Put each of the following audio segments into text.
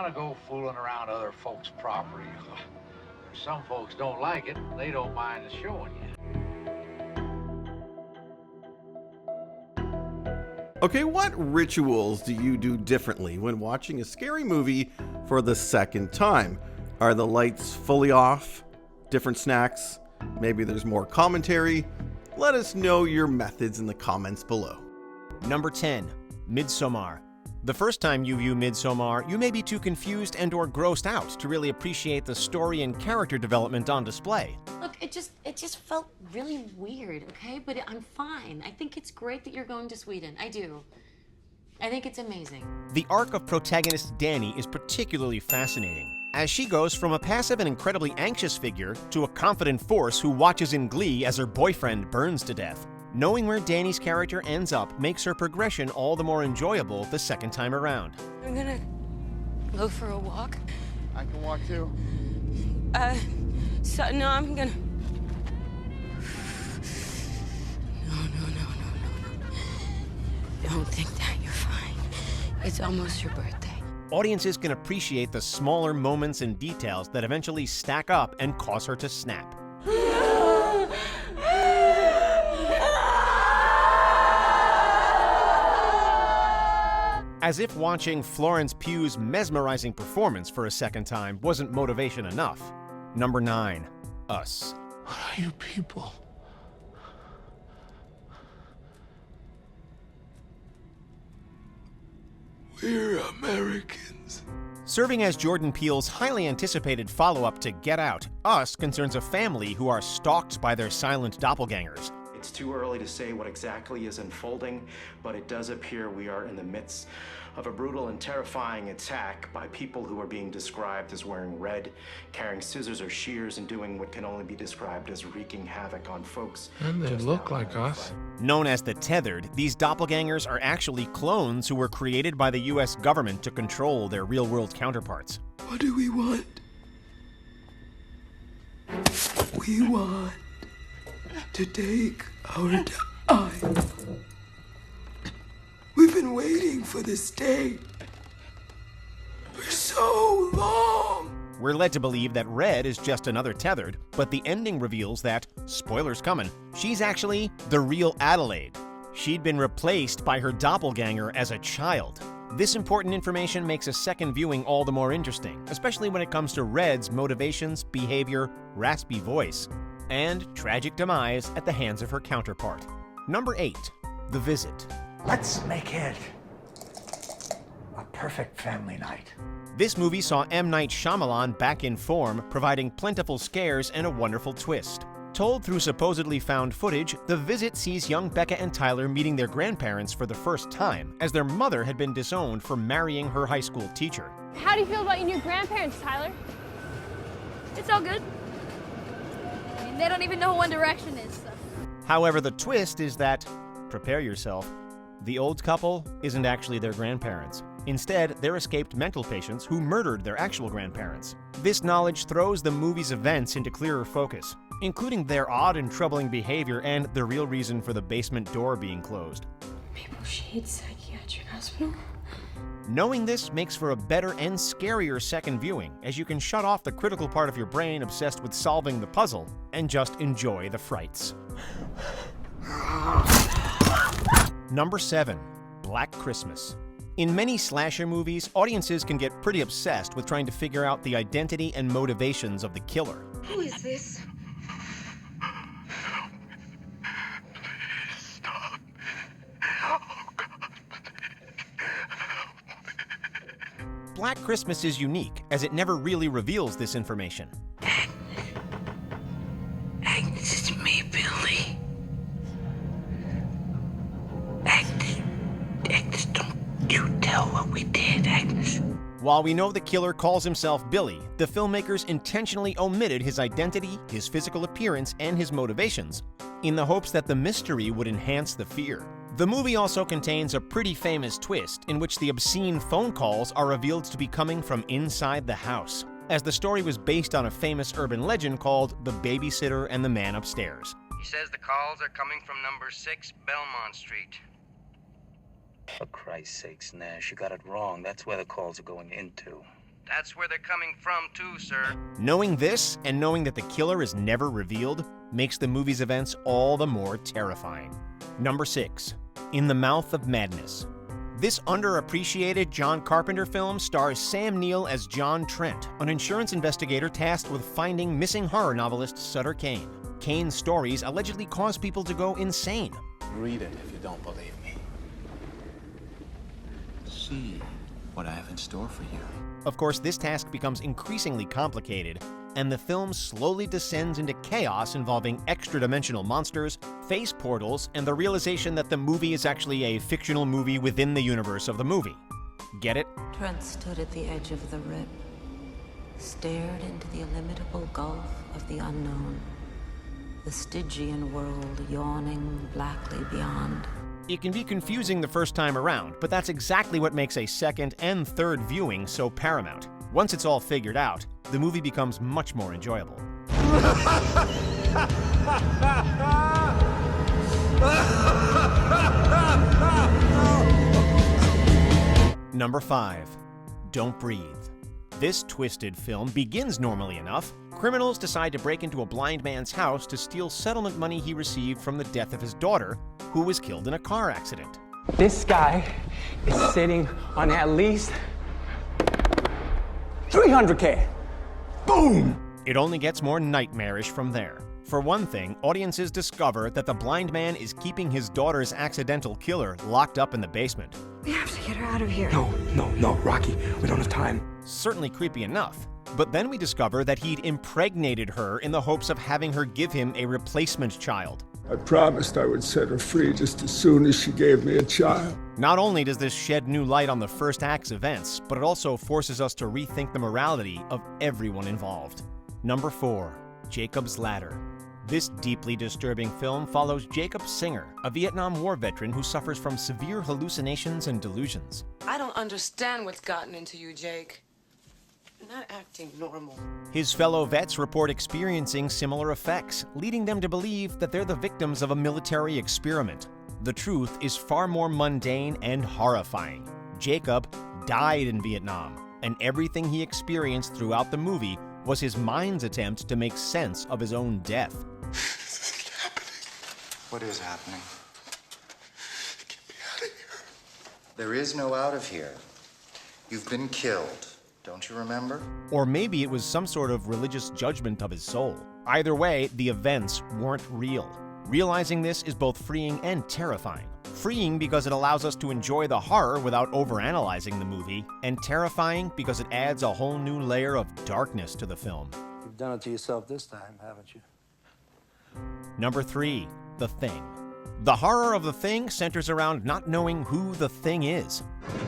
to go fooling around other folks' property. Some folks don't like it. They don't mind us showing you. Okay, what rituals do you do differently when watching a scary movie for the second time? Are the lights fully off? Different snacks? Maybe there's more commentary? Let us know your methods in the comments below. Number 10. Midsommar. The first time you view Midsommar, you may be too confused and or grossed out to really appreciate the story and character development on display. Look, it just felt really weird, okay? But I'm fine. I think it's great that you're going to Sweden. I do. I think it's amazing. The arc of protagonist Dani is particularly fascinating, as she goes from a passive and incredibly anxious figure to a confident force who watches in glee as her boyfriend burns to death. Knowing where Dani's character ends up makes her progression all the more enjoyable the second time around. I'm gonna go for a walk. I can walk too. No, I'm gonna... No. Don't think that, you're fine. It's almost your birthday. Audiences can appreciate the smaller moments and details that eventually stack up and cause her to snap. As if watching Florence Pugh's mesmerizing performance for a second time wasn't motivation enough. Number 9. Us. What are you people? We're Americans. Serving as Jordan Peele's highly anticipated follow-up to Get Out, Us concerns a family who are stalked by their silent doppelgangers. It's too early to say what exactly is unfolding, but it does appear we are in the midst of a brutal and terrifying attack by people who are being described as wearing red, carrying scissors or shears, and doing what can only be described as wreaking havoc on folks. And they look like us. Known as the Tethered, these doppelgangers are actually clones who were created by the US government to control their real-world counterparts. What do we want? We want to take our time. We've been waiting for this day for so long. We're led to believe that Red is just another Tethered, but the ending reveals that, spoilers coming, she's actually the real Adelaide. She'd been replaced by her doppelganger as a child. This important information makes a second viewing all the more interesting, especially when it comes to Red's motivations, behavior, raspy voice, and tragic demise at the hands of her counterpart. Number 8. The Visit. Let's make it a perfect family night. This movie saw M. Night Shyamalan back in form, providing plentiful scares and a wonderful twist. Told through supposedly found footage, The Visit sees young Becca and Tyler meeting their grandparents for the first time, as their mother had been disowned for marrying her high school teacher. How do you feel about your new grandparents, Tyler? It's all good. I mean, they don't even know who One Direction is, so. However, the twist is that, prepare yourself, the old couple isn't actually their grandparents. Instead, they're escaped mental patients who murdered their actual grandparents. This knowledge throws the movie's events into clearer focus, including their odd and troubling behavior and the real reason for the basement door being closed. Maple Shade Psychiatric Hospital? Knowing this makes for a better and scarier second viewing, as you can shut off the critical part of your brain obsessed with solving the puzzle and just enjoy the frights. Number 7. Black Christmas. In many slasher movies, audiences can get pretty obsessed with trying to figure out the identity and motivations of the killer. Who is this? Stop. Oh, God. Black Christmas is unique, as it never really reveals this information. Agnes, it's me, Billy. Agnes, don't you tell what we did, Agnes. While we know the killer calls himself Billy, the filmmakers intentionally omitted his identity, his physical appearance, and his motivations, in the hopes that the mystery would enhance the fear. The movie also contains a pretty famous twist in which the obscene phone calls are revealed to be coming from inside the house, as the story was based on a famous urban legend called The Babysitter and the Man Upstairs. He says the calls are coming from number 6 Belmont Street. For Christ's sakes, Nash, you got it wrong. That's where the calls are going into. That's where they're coming from too, sir. Knowing this, and knowing that the killer is never revealed, makes the movie's events all the more terrifying. Number 6. In the Mouth of Madness. This underappreciated John Carpenter film stars Sam Neill as John Trent, an insurance investigator tasked with finding missing horror novelist Sutter Kane. Kane's stories allegedly cause people to go insane. Read it if you don't believe me. See what I have in store for you. Of course, this task becomes increasingly complicated, and the film slowly descends into chaos involving extra-dimensional monsters, face portals, and the realization that the movie is actually a fictional movie within the universe of the movie. Get it? Trent stood at the edge of the rip, stared into the illimitable gulf of the unknown, the Stygian world yawning blackly beyond. It can be confusing the first time around, but that's exactly what makes a second and third viewing so paramount. Once it's all figured out, the movie becomes much more enjoyable. Number 5. Don't Breathe. This twisted film begins normally enough. Criminals decide to break into a blind man's house to steal settlement money he received from the death of his daughter, who was killed in a car accident. This guy is sitting on at least $300K. Boom! It only gets more nightmarish from there. For one thing, audiences discover that the blind man is keeping his daughter's accidental killer locked up in the basement. We have to get her out of here. No, Rocky, we don't have time. Certainly creepy enough. But then we discover that he'd impregnated her in the hopes of having her give him a replacement child. I promised I would set her free just as soon as she gave me a child. Not only does this shed new light on the first act's events, but it also forces us to rethink the morality of everyone involved. Number 4. Jacob's Ladder. This deeply disturbing film follows Jacob Singer, a Vietnam War veteran who suffers from severe hallucinations and delusions. I don't understand what's gotten into you, Jake. You're not acting normal. His fellow vets report experiencing similar effects, leading them to believe that they're the victims of a military experiment. The truth is far more mundane and horrifying. Jacob died in Vietnam, and everything he experienced throughout the movie was his mind's attempt to make sense of his own death. This isn't happening. What is happening? Get me out of here. There is no out of here. You've been killed. Don't you remember? Or maybe it was some sort of religious judgment of his soul. Either way, the events weren't real. Realizing this is both freeing and terrifying. Freeing because it allows us to enjoy the horror without overanalyzing the movie, and terrifying because it adds a whole new layer of darkness to the film. You've done it to yourself this time, haven't you? Number 3. The Thing. The horror of The Thing centers around not knowing who the thing is.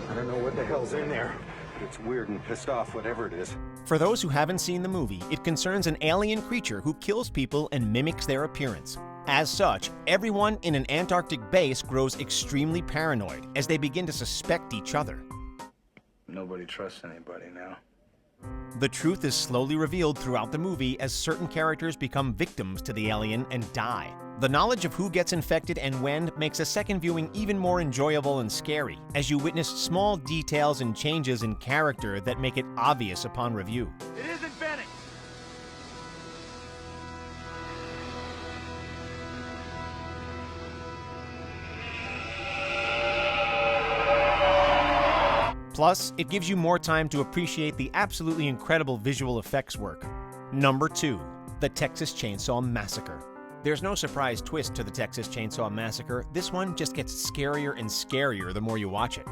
I don't know what the hell's in there. It's weird and pissed off, whatever it is. For those who haven't seen the movie, it concerns an alien creature who kills people and mimics their appearance. As such, everyone in an Antarctic base grows extremely paranoid as they begin to suspect each other. Nobody trusts anybody now. The truth is slowly revealed throughout the movie as certain characters become victims to the alien and die. The knowledge of who gets infected and when makes a second viewing even more enjoyable and scary, as you witness small details and changes in character that make it obvious upon review. It isn't Benny. Plus, it gives you more time to appreciate the absolutely incredible visual effects work. Number 2. The Texas Chainsaw Massacre. There's no surprise twist to the Texas Chainsaw Massacre. This one just gets scarier and scarier the more you watch it.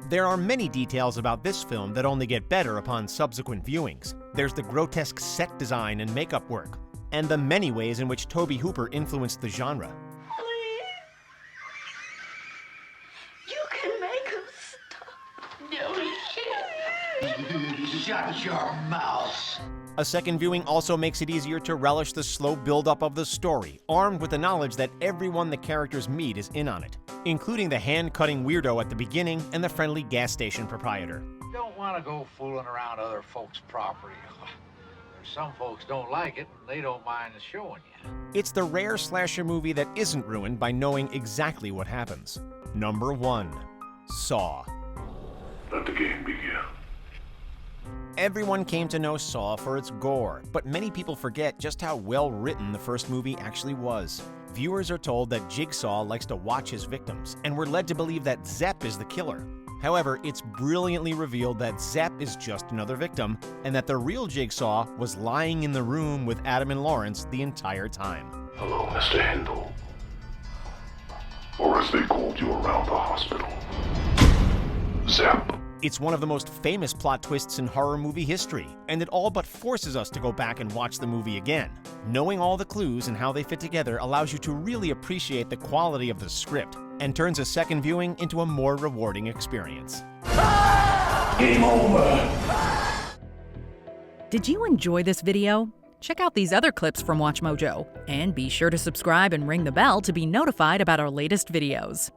There are many details about this film that only get better upon subsequent viewings. There's the grotesque set design and makeup work, and the many ways in which Tobe Hooper influenced the genre. Shut your mouth. A second viewing also makes it easier to relish the slow build-up of the story, armed with the knowledge that everyone the characters meet is in on it, including the hand-cutting weirdo at the beginning and the friendly gas station proprietor. You don't want to go fooling around other folks' property. There's some folks don't like it, and they don't mind us showing you. It's the rare slasher movie that isn't ruined by knowing exactly what happens. Number 1. Saw. Let the game begin. Everyone came to know Saw for its gore, but many people forget just how well written the first movie actually was. Viewers are told that Jigsaw likes to watch his victims, and we're led to believe that Zepp is the killer. However, it's brilliantly revealed that Zepp is just another victim, and that the real Jigsaw was lying in the room with Adam and Lawrence the entire time. Hello, Mr. Hindle. Or as they called you around the hospital, Zepp. It's one of the most famous plot twists in horror movie history, and it all but forces us to go back and watch the movie again. Knowing all the clues and how they fit together allows you to really appreciate the quality of the script, and turns a second viewing into a more rewarding experience. Game over! Did you enjoy this video? Check out these other clips from WatchMojo, and be sure to subscribe and ring the bell to be notified about our latest videos.